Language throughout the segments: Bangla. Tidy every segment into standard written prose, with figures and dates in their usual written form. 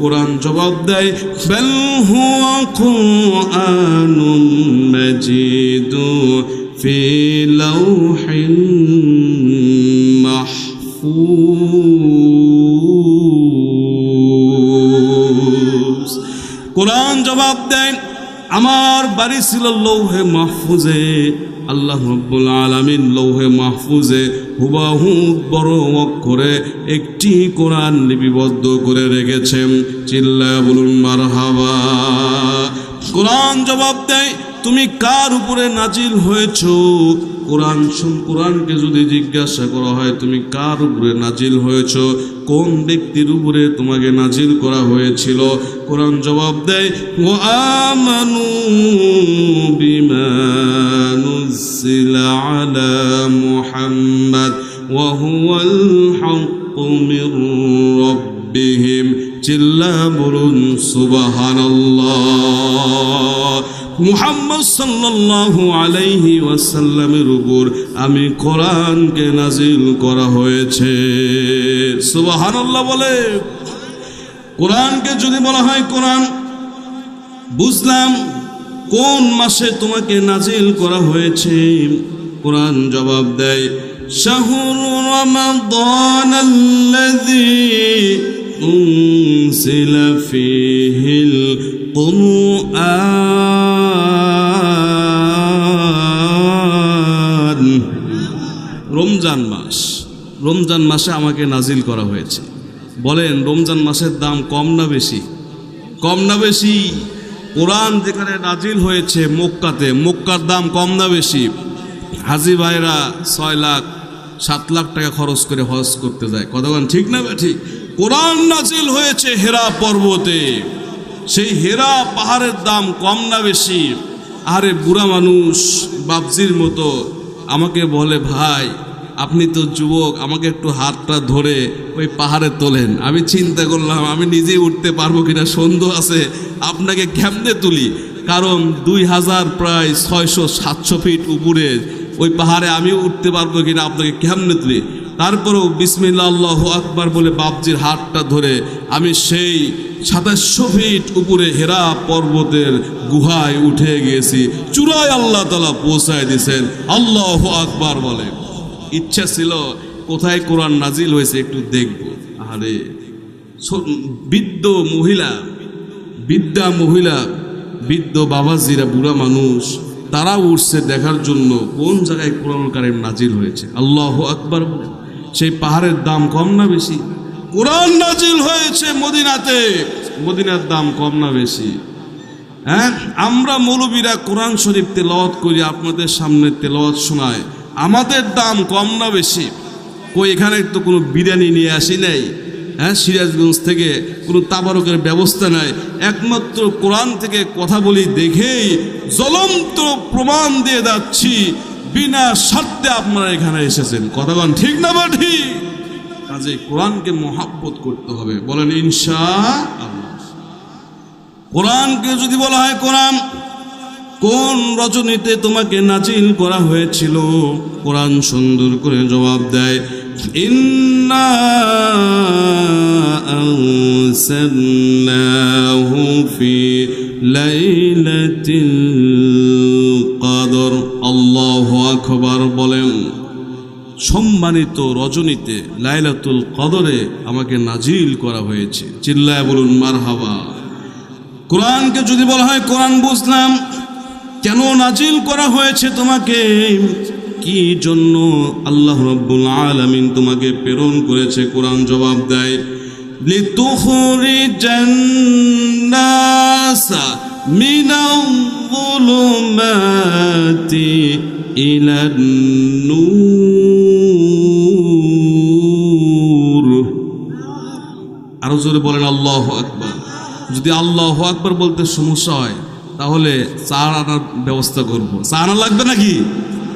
কোরআন জবাব দেয় বাল হুয়া কুরআনুম মাজিদ ফি লাউহিন মাহফুজ। কোরআন জবাব দেয় আমার বাড়ি ছিল লৌহে মাহফুজে। আল্লাহ রাব্বুল আলামিন লৌহে মাহফুজে হুবাহু বড় অক্ষরে একটি কোরআন লিপিবদ্ধ করে রেখেছেন। চিল্লায়া বলুন মারহাবা। কোরআন জবাব দেয় তুমি কার উপরে নাজিল হয়েছো? কোরআনকে যদি জিজ্ঞাসা করা হয় তুমি কার উপরে নাজিল হয়েছো, কোন ব্যক্তির উপরে তোমাকে নাজিল করা হয়েছিল, কোরআন জবাব দেয় ওয়া আমানু বিমা নুজিলা আলা মুহাম্মাদ ওয়া হুয়াল হাক্কু মির রাব্বিহিম। চিল্লা বলুন সুবহানাল্লাহ। মুহাম্মদ সাল্লাল্লাহু আলাইহি ওয়াসাল্লামের উপর আমি কোরআনকে নাজিল করা হয়েছে। সুবহানাল্লাহ বলে। কোরআনকে যদি বলা হয় কোরআন বুঝলাম কোন মাসে তোমাকে নাজিল করা হয়েছে, কোরআন জবাব দেয় শাহরু রমাদানাল্লাযী উনজিলা ফীহিল কুরআন। রমজান মাস, রমজান মাসে আমাকে নাজিল করা হয়েছে। বলেন রমজান মাসের দাম কম না বেশি? কম না বেশি? কোরআন যেখানে নাজিল হয়েছে মক্কাতে, মক্কার দাম কম না বেশি? হাজী ভাইরা 6 লাখ 7 লাখ টাকা খরচ করে হজ করতে যায়, কতক্ষণ ঠিক না ঠিক? কোরআন নাজিল হয়েছে হেরা পর্বতে, সেই হেরা পাহাড়ের দাম কম না বেশি? আরে বুড়া মানুষ বাবজির মতো আমাকে বলে ভাই আপনি তো যুবক, আমাকে একটু হাতটা ধরে ওই পাহাড়ে তোলেন। আমি চিন্তা করলাম আমি নিজেই উঠতে পারবো কিনা, সন্দেহ আছে, আপনাকে কেমনে তুলি? কারণ 2000 প্রায় 600-700 ফিট উপরে ওই পাহাড়ে আমি উঠতে পারবো কিনা, আপনাকে কেমনে তুলি? তারপরেও বিসমিল্লাহ আল্লাহু আকবার বলে বাবজির হাতটা ধরে আমি সেই 2700 ফিট উপরে হেরা পর্বতের গুহায় উঠে গিয়েছি। চূড়ায় আল্লাহ তাআলা পৌঁছায় দিয়েছেন। আল্লাহু আকবার বলে। ইচ্ছা ছিল কোথায় কোরআন নাজিল হয়েছে একটু দেখব। আরে বৃদ্ধ মহিলা, বৃদ্ধ বাবাজিরা, বুড়া মানুষ, তারা উঠছে দেখার জন্য কোন জায়গায় কোরআন কারীম নাজিল হয়েছে। আল্লাহু আকবার বলে। সেই পাহাড়ের দাম কম না বেশি? কোরআন নাজিল হয়েছে মদিনাতে, মদিনার দাম কম না বেশি? হ্যাঁ, আমরা মৌলবীরা কোরআন শরীফ তেলাওয়াত করি, আপনাদের সামনে তেলাওয়াত শোনায়, আমাদের দাম কম না বেশি? কই এখানে তো কোনো বিরিয়ানি নিয়ে আসি নাই, হ্যাঁ, সিরাজগঞ্জ থেকে কোনো তাবারকের ব্যবস্থা নাই, একমাত্র কোরআন থেকে কথা বলি দেখেই জ্বলন্ত প্রমাণ দিয়ে যাচ্ছি বিনা স্বার্থে আপনারা এখানে এসেছেন, কতক্ষণ ঠিক না বা ঠিক? কাজে কোরআনকে মহাব্বত করতে হবে। বলেন ইনশাআল্লাহ। কোরআনকে যদি বলা হয় কোরআন কোন রজনীতে তোমাকে নাজিল করা হয়েছিল, কোরআন সুন্দর করে জবাব দেয় ইন্না আনসালনাহু ফি লাইলাতিল কদর। আল্লাহু আকবার বলেন। সম্মানিত রজনীতে লাইলাতুল কদরে আমাকে নাজিল করা হয়েছে। চিল্লায় বলুন মারহাবা। কোরআনকে যদি বলা হয় কোরআন বুঝলাম কেন নাজিল করা হয়েছে তোমাকে, কি জন্য আল্লাহ রাব্বুল আলামিন তোমাকে প্রেরণ করেছে, কোরআন জবাব দেয় লিতুখরিজান নাসা মিনাল-যুলুমাতি ইলান-নূর। আরো জোরে বলেন আল্লাহু আকবার। যদি আল্লাহু আকবার বলতে সমস্যা হয় তাহলে চা আনার ব্যবস্থা করবো। চা আনা লাগবে নাকি?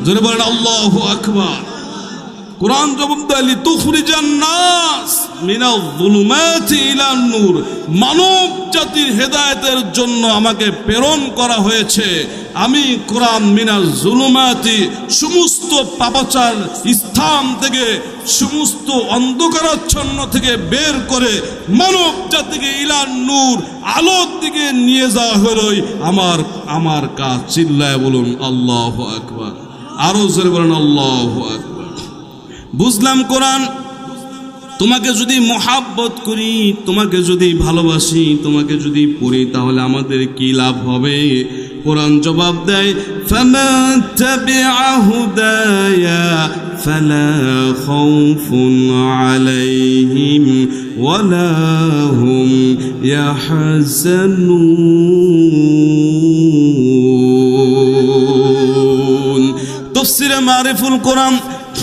জোরে বলেন আল্লাহু আকবার। কোরআন জবাব দেয় লিতুখরিজান নাস মিনাল যুলুমাতি ইলান নূর, মানব জাতির হেদায়েতের জন্য আমাকে প্রেরণ করা হয়েছে। আমি কোরআন মিনাল যুলুমাতি, সমস্ত পাপাচার স্থান থেকে, সমস্ত অন্ধকারাচ্ছন্ন থেকে বের করে মানব জাতিকে ইলান নূর, আলোর দিকে নিয়ে যাওয়া হলোই আমার কাজ। চিল্লায় বলুন আল্লাহু আকবার, আরো জোরে বলুন আল্লাহু আকবার। বুঝলাম কোরআন তোমাকে যদি মহাব্বত করি, তোমাকে যদি ভালোবাসি, তোমাকে যদি পড়ি, তাহলে আমাদের কি লাভ হবে? কোরআন জবাব দেয় ফামান তাবিআ হুদায়া ফালা খাউফুন আলাইহিম ওয়ালা হুম ইয়াহজানুন। তাফসীরে মারিফুল কোরআন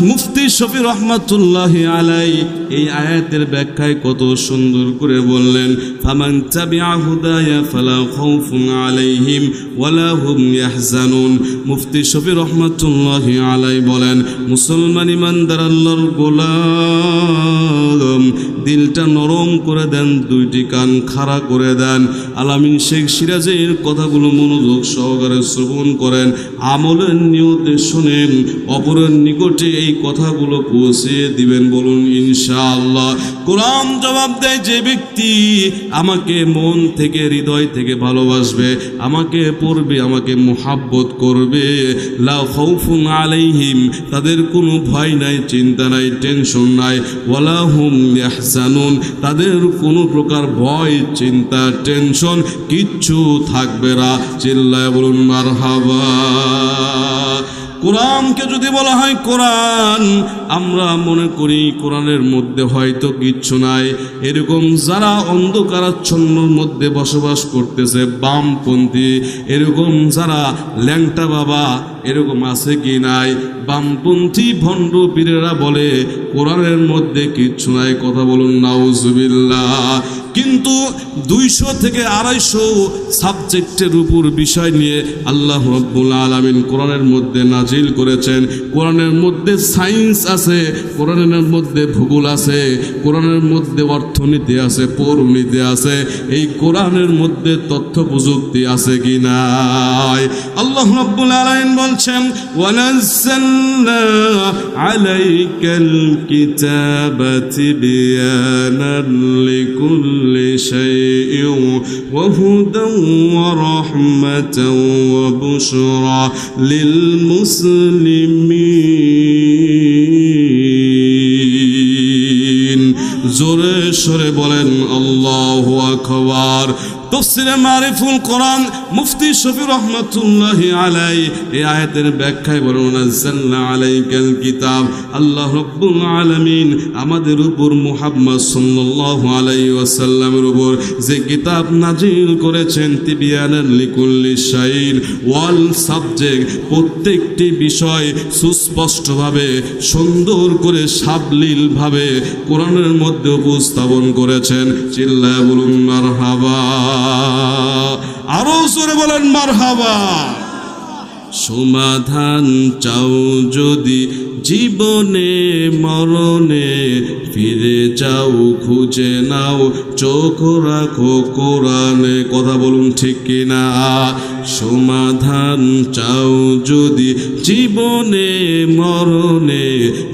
মুফতি শফি রহমাতুল্লাহি আলাই এই আয়াতের ব্যাখ্যায় কত সুন্দর করে বললেন, ফামান তাবিআ হুদায়া ফালা খাউফুন আলাইহিম ওয়ালা হুম ইয়াহজানুন। মুফতি শফি রহমাতুল্লাহি আলাই বলেন, মুসলমান ইমানদার আল্লাহর গোলাম, দিলটা নরম করে দেন, দুইটি কান খাড়া করে দেন। আলামিন শেখ সিরাজের কথাগুলো মনোযোগ সহকারে শ্রবণ করেন, আমলের নিয়তে শুনেন, অপরের নিকটে এই কথাগুলো পৌঁছে দিবেন। বলুন ইনশাআল্লাহ। কোরআন জবাব দেয়, যে ব্যক্তি আমাকে মন থেকে, হৃদয় থেকে ভালোবাসবে, আমাকে পড়বে, আমাকে মুহাব্বত করবে, লা খাউফুন আলাইহিম, তাদের কোনো ভয় নাই, চিন্তা নাই, টেনশন নাই, ওয়ালা হুম ইয়াহজানুন, তাদের কোনো প্রকার ভয়, চিন্তা, টেনশন কিচ্ছু থাকবে না। চিল্লায় বলুন মারহাবা। কোরআনকে যদি বলা হয় কোরআন, আমরা মনে করি কোরআনের মধ্যে হয়তো কিচ্ছু নাই। এরকম যারা অন্ধকারাচ্ছন্নর মধ্যে বসবাস করতেছে, বামপন্থী, এরকম যারা ল্যাংটা বাবা, এরকম আছে কি নাই? বামপন্থী ভণ্ড পীরেরা বলে কোরআনের মধ্যে কিচ্ছু নাই। কথা বলুন নাউজুবিল্লাহ। কিন্তু 200 থেকে 250 সাবজেক্টের উপর বিষয় নিয়ে আল্লাহ রাব্বুল আলামিন কোরআনের মধ্যে নাজিল করেছেন। কোরআনের মধ্যে সায়েন্স আছে, কোরআনের মধ্যে ভূগোল আছে, কোরআনের মধ্যে অর্থনীতি আছে, পৌরনীতি আছে। এই কোরআনের মধ্যে তথ্য প্রযুক্তি আছে কি নাই? আল্লাহ রাব্বুল আলামিন বলছেন, ওয়ানাজ্জালনা আলাইকাল কিতাবা তিবয়ানান লিকুল্লি শাইইন ওয়া হুদান ওয়া রাহমাতান ওয়া বুশরা লিল মুসলিমিন। জোরে সরে বলেন আল্লাহু আকবার। তাফসীরে মারিফুল কোরআন মুফতি শফি রহমাতুল্লাহি আলাইহি এই আয়াতের ব্যাখ্যায় বলেন, নাযালনা আলাইকাল কিতাব, আল্লাহ রাব্বুল আলামিন আমাদের উপর মুহাম্মদ সাল্লাল্লাহু আলাইহি ওয়াসাল্লামের উপর যে কিতাব নাজিল করেছেন, তিবিয়ানান লিকুল্লি শাইইন, ওয়াল সাবজেক্ট, প্রত্যেকটি বিষয় সুস্পষ্টভাবে, সুন্দর করে, সাবলীলভাবে কোরআনের মধ্যে উপস্থাপন করেছেন। চিল্লায়া বলুন মারহাবা। আরো জোরে বলেন মারহাবা। সমাধান চাও যদি জীবনে মরণে, ফিরে যাও খুঁজে নাও, চোখ রাখো কোরআনে। কথা বলুন ঠিক কিনা? সমাধান চাও যদি জীবনে মরণে,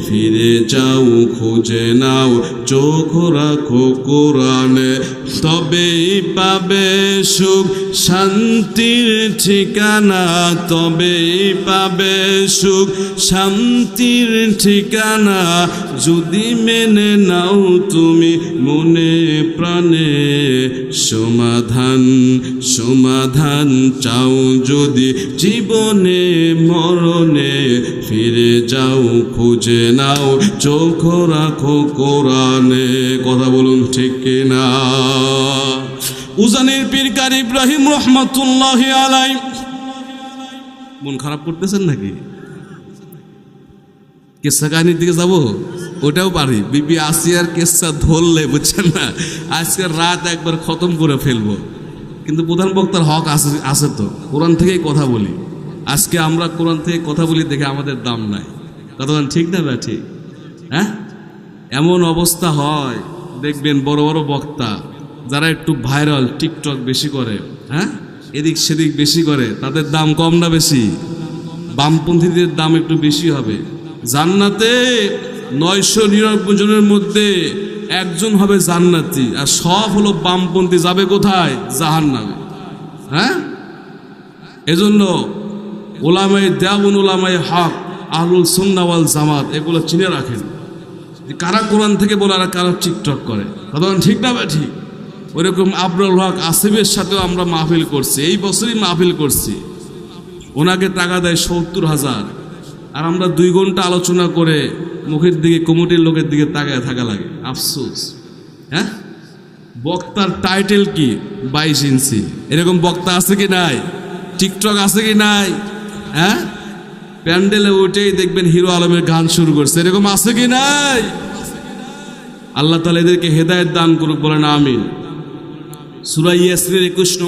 ফিরে যাও খুঁজে নাও, চোখ রাখো কোরআনে। তবেই পাবে সুখ শান্তির ঠিকানা, তবেই পাবে সুখ শান্তির ঠিকানা, যদি মেনে নাও তুমি মনে প্রাণে। সমাধান চাও যদি জীবনে মরণে, ফিরে যাও খুঁজে নাও, চোখ রাখো কোরআনে। কথা বলুন ঠিক কিনা? উজানির পীর কারি ইব্রাহিম রহমাতুল্লাহি আলাইহি। মন খারাপ করতেছেন নাকি? কেসা কাহিনীর দিকে যাবো? ওটাও পারি। বিবি আসিয়ার কেসা ধরলে, বুঝছেন না, আজকের রাত একবার খতম করে ফেলবো। কিন্তু প্রধান বক্তার হক আছে তো, কোরআন থেকেই কথা বলি। আজকে আমরা কোরআন থেকে কথা বলি দেখে আমাদের দাম নাই। কথা ঠিক না? ঠিক। হ্যাঁ, এমন অবস্থা হয় দেখবেন বড় বড় বক্তা যারা একটু ভাইরাল, টিকটক বেশি করে, হ্যাঁ, এদিক সেদিক বেশি করে, তাদের দাম কম না বেশি? বামপন্থীদের দাম একটু বেশি হবে। জান্নাতে 999 জনের মধ্যে একজন হবে জান্নাতি, আর সব হলো বামপন্থী, যাবে কোথায়? জাহান্নামে। হ্যাঁ, এজন্য ওলামায়ে দেওবন্দ, ওলামায়ে হক, আহলুল সুন্নাহ ওয়াল জামাত এগুলো চিনে রাখেন, যে কারা কোরআন থেকে বলে আর কারা টিকটক করে। কথা ঠিক না? ঠিক ওইরকম আবরারুল হক আসিফের সাথেও আমরা মাহফিল করছি, এই বছরই মাহফিল করছি। ওনাকে টাকা দেয় 70,000, আর আমরা 2 ঘন্টা আলোচনা করে মুখের দিকে, কমিটির লোকের দিকে তাকায় থাকা লাগে। আফসোস। হ্যাঁ, বক্তার টাইটেল কি? 22 ইঞ্চি। এরকম বক্তা আছে কি নাই? টিকটক আছে কি নাই? হ্যাঁ, প্যান্ডেলে উঠেই দেখবেন হিরো আলমের গান শুরু করছে, এরকম আছে কি নাই? আল্লাহ তাআলা এদেরকে হেদায়েত দান করুক, বলেন আমিন। সূরা ইয়াসিনের 21